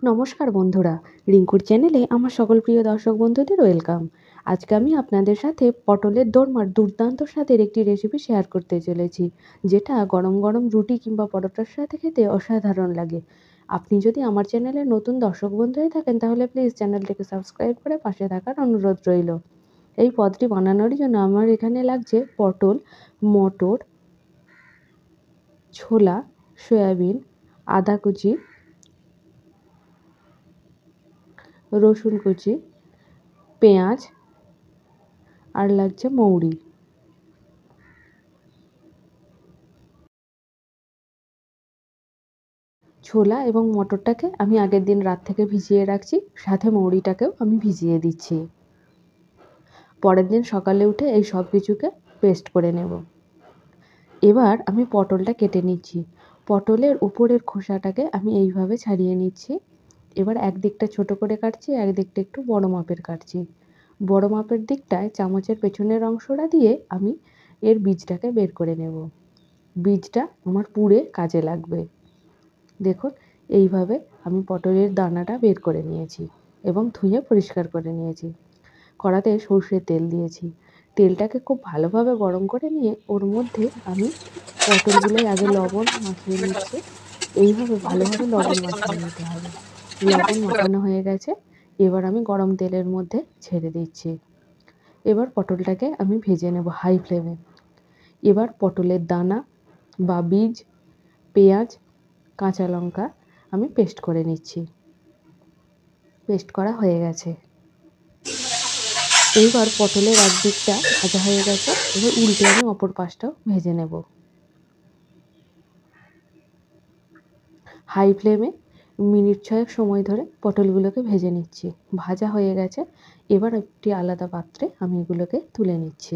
নমস্কার বন্ধুরা, রিঙ্কুর চ্যানেলে আমার সকল প্রিয় দর্শক বন্ধুদের ওয়েলকাম। আজকে আমি আপনাদের সাথে পটলের দোরমার দুর্দান্ত স্বাদের একটি রেসিপি শেয়ার করতে চলেছি, যেটা গরম গরম রুটি কিংবা পরোটার সাথে খেতে অসাধারণ লাগে। আপনি যদি আমার চ্যানেলের নতুন দর্শক বন্ধু হয়ে থাকেন তাহলে প্লিজ চ্যানেলটিকে সাবস্ক্রাইব করে পাশে থাকার অনুরোধ রইল। এই পদটি বানানোর জন্য আমার এখানে লাগছে পটল, মটর, ছোলা, সয়াবিন, আদা কুচি, রসুন কুচি, পেঁয়াজ আর লাগছে মৌরি। ছোলা এবং মটরটাকে আমি আগের দিন রাত থেকে ভিজিয়ে রাখছি, সাথে মৌরিটাকেও আমি ভিজিয়ে দিচ্ছি। পরের দিন সকালে উঠে এই সব কিছুকে পেস্ট করে নেব। এবার আমি পটলটা কেটে নিচ্ছি। পটলের উপরের খোসাটাকে আমি এইভাবে ছাড়িয়ে নিচ্ছি। এবার একদিকটা ছোট করে কাটছি, একদিকটা একটু বড় মাপের কাটছি। বড় মাপের দিকটায় চামচের পেছনের অংশটা দিয়ে আমি এর বীজটাকে বের করে নেব। বীজটা আমার পুড়ে কাজে লাগবে। দেখুন, এইভাবে আমি পটলের দানাটা বের করে নিয়েছি এবং ধুয়ে পরিষ্কার করে নিয়েছি। কড়াতে সর্ষের তেল দিয়েছি। তেলটাকে খুব ভালোভাবে গরম করে নিয়ে ওর মধ্যে আমি পটলগুলোয় আগে লবণ মাখিয়ে নিচ্ছি। এইভাবে ভালোভাবে লবণ মাখিয়ে নিতে হবে। লবণ মাখানো হয়ে গেছে, এবার আমি গরম তেলের মধ্যে ছেড়ে দিচ্ছি। এবার পটলটাকে আমি ভেজে নেব হাই ফ্লেমে। এবার পটলের দানা বা বীজ, পেঁয়াজ, কাঁচা লঙ্কা আমি পেস্ট করে নিচ্ছি। পেস্ট করা হয়ে গেছে। এইবার পটলের একদিকটা ভাজা হয়ে গেছে, এবার উল্টে আমি অপর পাশটাও ভেজে নেব। হাই ফ্লেমে মিনিট 6 সময় ধরে পটলগুলোকে ভেজে নিচ্ছি। ভাজা হয়ে গেছে, এবার একটি আলাদা পাত্রে আমি এগুলোকে তুলে নিচ্ছি।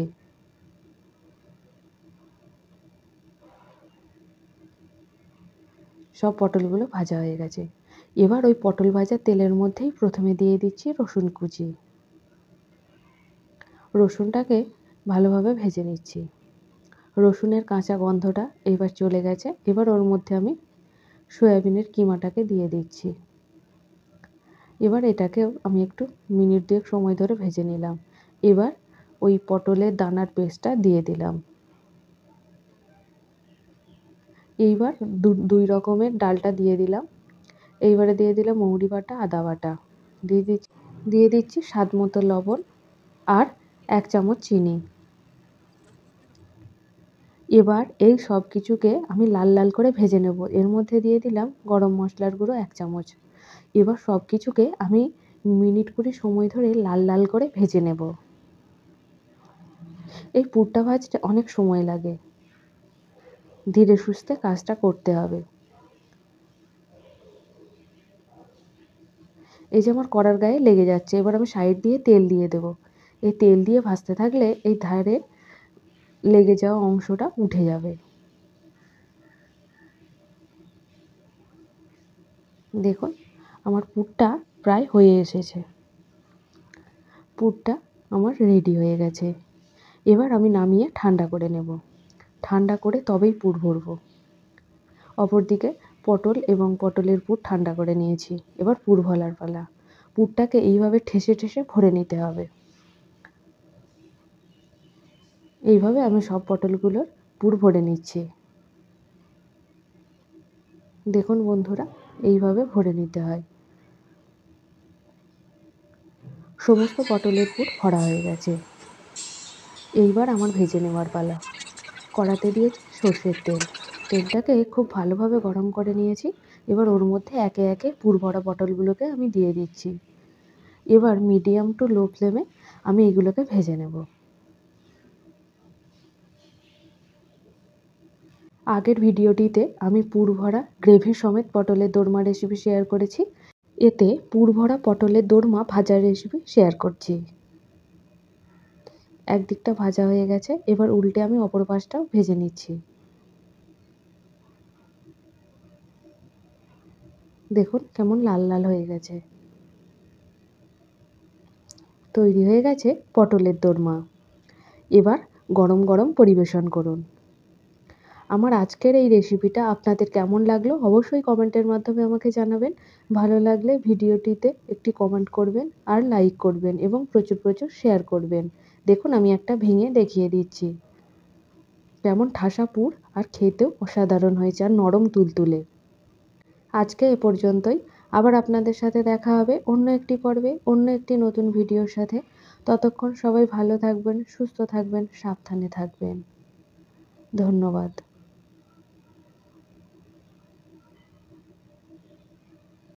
সব পটলগুলো ভাজা হয়ে গেছে। এবার ওই পটল ভাজা তেলের মধ্যেই প্রথমে দিয়ে দিচ্ছি রসুন কুচি। রসুনটাকে ভালোভাবে ভেজে নিচ্ছি। রসুনের কাঁচা গন্ধটা এবার চলে গেছে। এবার ওর মধ্যে আমি সয়াবিনের কিমাটাকে দিয়ে দিচ্ছি। এবার এটাকেও আমি একটু মিনিট 2 সময় ধরে ভেজে নিলাম। এবার ওই পটলের দানার পেস্টটা দিয়ে দিলাম। এইবার দুই রকমের ডালটা দিয়ে দিলাম। এইবারে দিয়ে দিলাম মৌরি বাটা, আদা বাটা। দিয়ে দিচ্ছি স্বাদ মতো লবণ আর 1 চামচ চিনি। এবার এই সব কিছুকে আমি লাল লাল করে ভেজে নেব। এর মধ্যে দিয়ে দিলাম গরম মশলার গুঁড়ো 1 চামচ। এবার সব কিছুকে আমি মিনিট 20 সময় ধরে লাল লাল করে ভেজে নেব। এই পুরটা ভাজতে অনেক সময় লাগে। ধীরে সুস্থে কাজটা করতে হবে। এই যে আমার কড়ার গায়ে লেগে যাচ্ছে, এবার আমি সাইড দিয়ে তেল দিয়ে দেব। এই তেল দিয়ে ভাজতে থাকলে এই ধারে লেগে যাওয়া অংশটা উঠে যাবে। দেখুন, আমার পুরটা প্রায় হয়ে এসেছে। পুরটা আমার রেডি হয়ে গেছে। এবার আমি নামিয়ে ঠান্ডা করে নেব। ঠান্ডা করে তবেই পুর ভরব। অপরদিকে পটল এবং পটলের পুর ঠান্ডা করে নিয়েছি। এবার পুর ভরার পালা। পুরটাকে এইভাবে ঠেসে ঠেসে ভরে নিতে হবে। এইভাবে আমি সব পটলগুলোর পুর ভরে নিচ্ছি। দেখুন বন্ধুরা, এইভাবে ভরে নিতে হয়। সমস্ত পটলের পুর ভরা হয়ে গেছে। এইবার আমার ভেজে নেওয়ার পালা। কড়াতে দিয়েছি সর্ষের তেল। তেলটাকে খুব ভালোভাবে গরম করে নিয়েছি। এবার ওর মধ্যে একে একে পুর ভরা পটলগুলোকে আমি দিয়ে দিচ্ছি। এবার মিডিয়াম টু লো ফ্লেমে আমি এগুলোকে ভেজে নেব। আগের ভিডিওটিতে আমি পুর ভরা গ্রেভি সমেত পটলের দোরমা রেসিপি শেয়ার করেছি। এতে পুর ভরা পটলের দোরমা ভাজার রেসিপি শেয়ার করছি। একদিকটা ভাজা হয়ে গেছে, এবার উল্টে আমি অপর পাশটাও ভেজে নিচ্ছি। দেখুন কেমন লাল লাল হয়ে গেছে। তৈরি হয়ে গেছে পটলের দোরমা। এবার গরম গরম পরিবেশন করুন। আমার আজকের এই রেসিপিটা আপনাদের কেমন লাগলো অবশ্যই কমেন্টের মাধ্যমে আমাকে জানাবেন। ভালো লাগলে ভিডিওটিতে একটি কমেন্ট করবেন আর লাইক করবেন এবং প্রচুর প্রচুর শেয়ার করবেন। দেখুন আমি একটা ভেঙে দেখিয়ে দিচ্ছি। কেমন ঠাসা পুর আর খেতেও অসাধারণ হয়েছে আর নরম তুলতুলে। আজকে এ পর্যন্তই। আবার আপনাদের সাথে দেখা হবে অন্য একটি পর্বে, অন্য একটি নতুন ভিডিওর সাথে। ততক্ষণ সবাই ভালো থাকবেন, সুস্থ থাকবেন, সাবধানে থাকবেন। ধন্যবাদ।